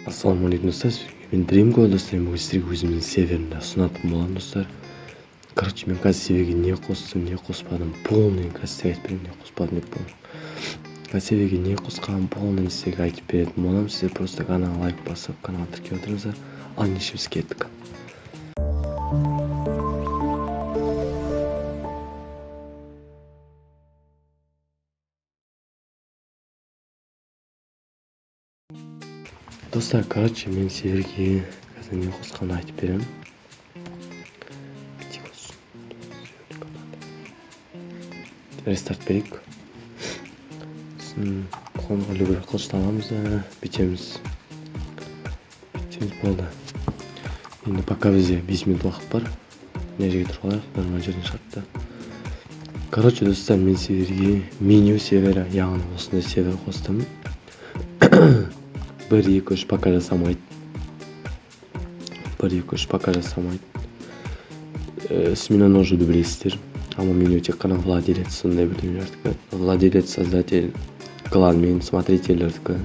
Ассалаумағалейкум достар, мен Дримго достар, бүгін сіздерге өзімнің серверімді ұсынатын боламын достар. Короче, мен қазір серверге не қостым, не қоспадым, полный қазір айтып беремін, не қоспадым деп болдым. Серверге не қосқанын полный сіздерге айтып беретін боламын. Сіздер просто каналға лайк басып, каналға тіркеліп отырыңыздар. Ал ендеше біз кеттік. Достар, короче, мен серверге қазір не қосқанын айтып беремін. Рестарт берейік. Қонға любой қылышты аламыз да бүйтеміз. Болды. Енді пока бізде 5 минут уақыт бар. Мына жерге тұрып алайық, нормально жерден шығады. Короче, достар, мен серверге меню сервері, яғни осындай сервер қостым. 1-2-3 пока жасамайды. 1-2-3 пока жасамайды. Сменаны уже білесіздер. Ама меню тек қана владелец, сондай бірдеңелердікі. Владелец, создатель, клан мен смотрительдердікі.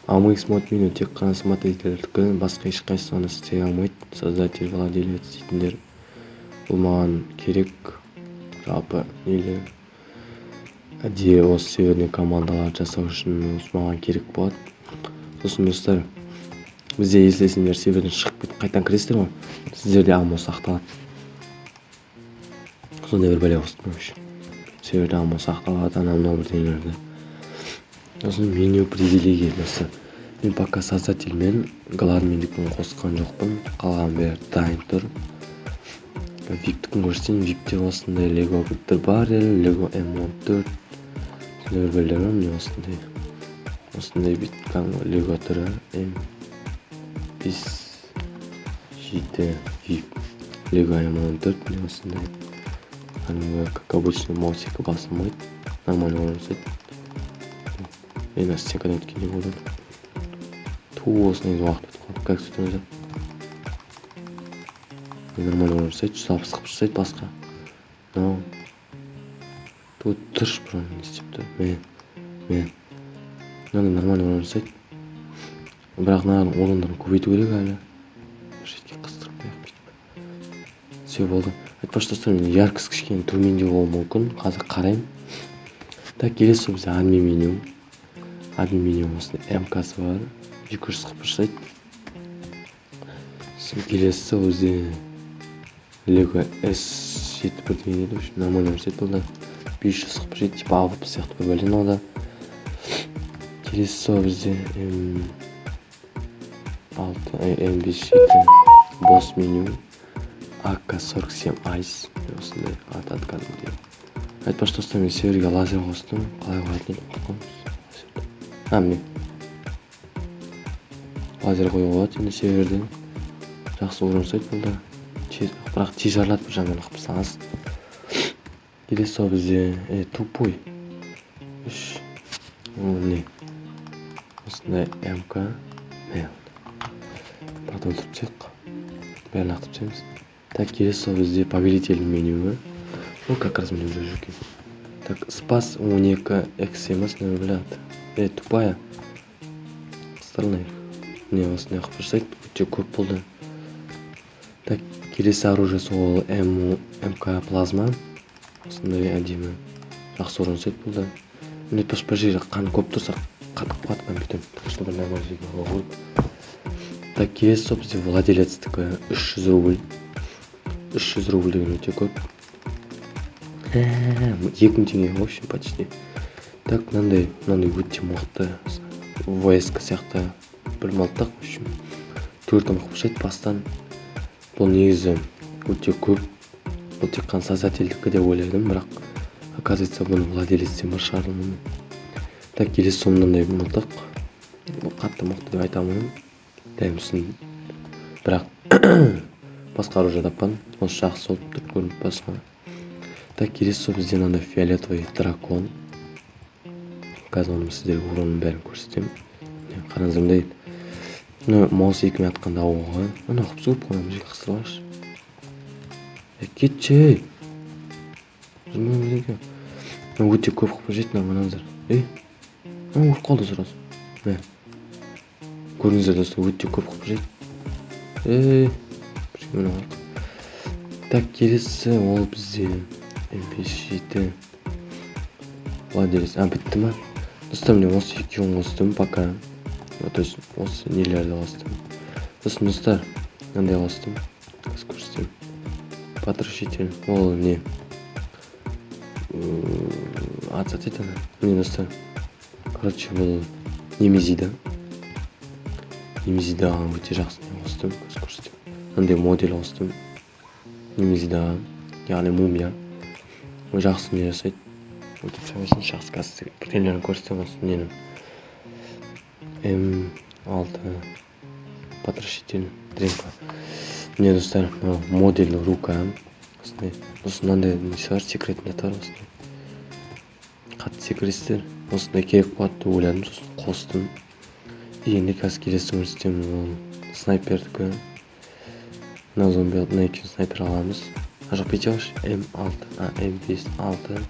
Ама смотрит меню тек қана смотрительдердікі. Басқа ешқайсысы оны істей алмайды. Создатель, владелец дейтіндер. Бұл маған керек. Жалпы или әдейі осы серверный командалар жасау үшін маған керек болады. Сосын достар, бізде есілесіңдер серверден шығып кетіп қайтан кіресіздер ғой, сіздерде аммо сақталады. Сондай бір бәле қостым үшін. Серверде аммо сақталады, анау бірдеңелерді. Сосын меню привилегия достар. Мен пока создатель мен гладмендікін қосқан жоқпын. Қалған бәрі дайын тұр. Виктікін көрсетейін. Викте осындай лего бүттір бар әлі. Лего M14. Сондай бір бәлелер бар, міне осындай. Осындай биткан лего түрі M5 7 VIP лего M14, міне осындай. Как обычно, маусика басылмайды. Нормально орнатады. Мен стенкадан өткенде болды. Осындай уақыт өтіп қалды. Как сөйтіп өзі? Нормально орнатады, жабыс қып жасайды басқа. Тут тұрш бұрын не істепті. Мен мынаны нормально орнатады. Бірақ мынаны орындарын көбейту керек әлі. Жетке қыстырып қояйық. Все болды. Айтпақшы достар, мен яркость кішкене төмендеу болуы мүмкін. Қазір қараймын. Так, келесі бізде адmin меню. Адmin меню осындай МК-сы бар. 240 жасайды. Келесі өзде Lego S7 бірдеңе дейді. Нормально жасайды болды. 540 жасайды. Типа авып сияқты бір бәлен олда. Келесі бізде M5 босс меню. AK-47 Ice. Осындай аты кәдімгідей. Айтпақшы достар, мен серверге лазер қостым. Қалай қоятын қоямыз? Міне. Лазер қою болады енді серверден. Жақсы орын жасайды болды. Бірақ тез жарылады, бір жағынан қып саласыз. Келесі бізде тупой. Міне. Осындай МК. Потом тұрып түсек. Бәрін ақтып түсеміз. Так, келесі бізде повелитель менюі. Ол как раз міне уже жүрген. Так, спас 12X емес, не біледі. Тупая. Стырылайық. Не, осындай қып жасайды. Өте көп болды. Так, келесі оружиесі ол МК плазма. Осындай әдемі. Жақсы орын жасайды болды. Міне бір жерге қан көп тұрса қатып қалады компьютер. Что бір нормально жерге қойып. Так, келесі бізде владелецтікі 300 рубль. 300 рубль деген өте көп. 2000 теңге, в общем, почти. Так, мынандай өте мықты. ВСК сияқты бір мылтық, в общем. 4 қып жасайды бастан. Бұл негізі өте көп. Бұл тек қана создательдікі деп ойладым, бірақ оказывается бұны владелецтен бір шығарылмын. Так, келесі мынандай мылтық. Бұл қатты мықты деп айтамын. Дәмсін. Бірақ басқа оружие тапқан. Осы жақсы болып тұрып көрініп басқа. Так, келесі бізде мынандай фиолетовый дракон. Қазір оны сіздерге уровнын бәрін көрсетемін. Қараңыздар мындай. Маус екімен атқанда ауға. Ана қып суып қоймын, жерге қыстырғаш. Кетші! Жүрмем бірдеңке. Өте көп қып жет, қараңыздар. Ұрып қалды сұрасы. көрдіңіздер достар, өте көп қылып жүреді. Так, келесі ол бізде MP7 владелец. Бітті ма? Достар, мен осы екеуін қостым пока. То есть осы нелерді қостым. Сосын достар, мынандай қостым. Қазір көрсетемін. Потрошитель. Ол не? Атсат еді ана. Міне достар. Короче, бұл Немезида. Немезидаға өте жақсы не қостым. Қазір көрсетемін. Мынандай модель қостым. Немезидаға. Яғни мумия. Ол жақсы не жасайды. Өтіп сәуесін жақсы қазір бірдеңелерін көрсетемін осы ненің. М6 потрошитель дренка. Міне достар, модель рука. Осындай. Мынандай несі бар, секретінде бар осындай. Қатты секретістер. Осындай керек болады деп ойладым, сосын қостым. Енді қазір келесі көрсетемін, ол снайпердікі. Мына зомби мына екеуін снайпер аламыз. Жоқ, бүйте қойшы. М6, М5, 6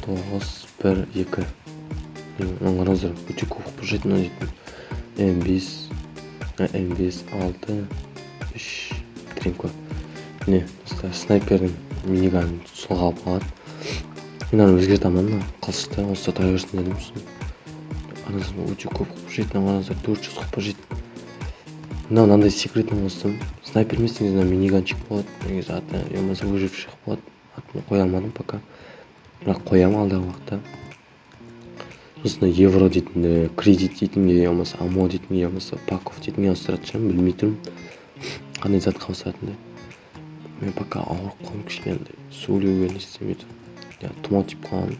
9 1 2. Қараңыздар, өте көп қылып жүретін мына дейтін. М5 6 3 дренка. Міне достар, снайпердің миниганын сол қалып қалады. Мынаны өзгертамын, қылышты осы тұра берсін дедім. Қараңыздар, өте көп қылып жүретін, қараңыздар, 400 қылып жүретін. Мынандай секретін қостым. Снайпер емес, негізі миниганчик болады. Негізі аты болмаса выживший болады. Атын қоя алмадым пока. Бірақ қоямын алдағы уақытта. Сосын евро дейтінді, кредит дейтінге, болмаса амо дейтінге, болмаса паков дейтінге ауыстыратын шығармын, білмей тұрмын. Қандай затқа ауысатындай. Мен пока ауырып қалдым, кішкене сөйлеуге не істемейді. Тұмау тиіп қалған.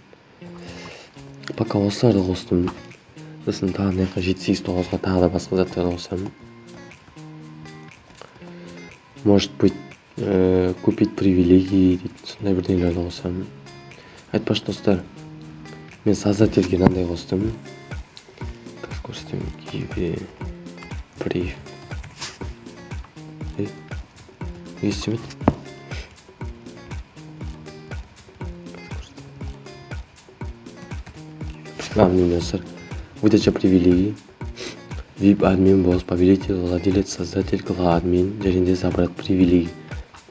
Пока осыларды қостым. Сосын тағы мына жаққа 7-8-9-ға тағы да басқа заттарды қосамын. Может быть, купить привилегии дейтін, сондай бірдеңелерді қосамын. Айтпашы достар, мен создательге мынандай қостым. Қазір көрсетемін. Give brief. Не істемейді? Міне достар, выдача привилегий. VIP админ, босс, повелитель, владелец, создатель, глава админ, және де забрать привилегий.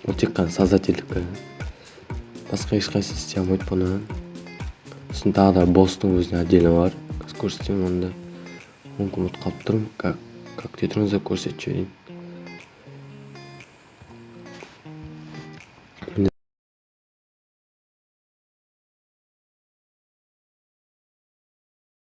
Ол тек қана создательдікі. Басқа ешқайсысы істей алмайды бұны. Сосын тағы да босстың өзіне отдельно бар. Қазір көрсетемін онда. Мүмкін ұмытып қалып тұрмын. Как те тұрыңыздар, көрсетіп жіберейін.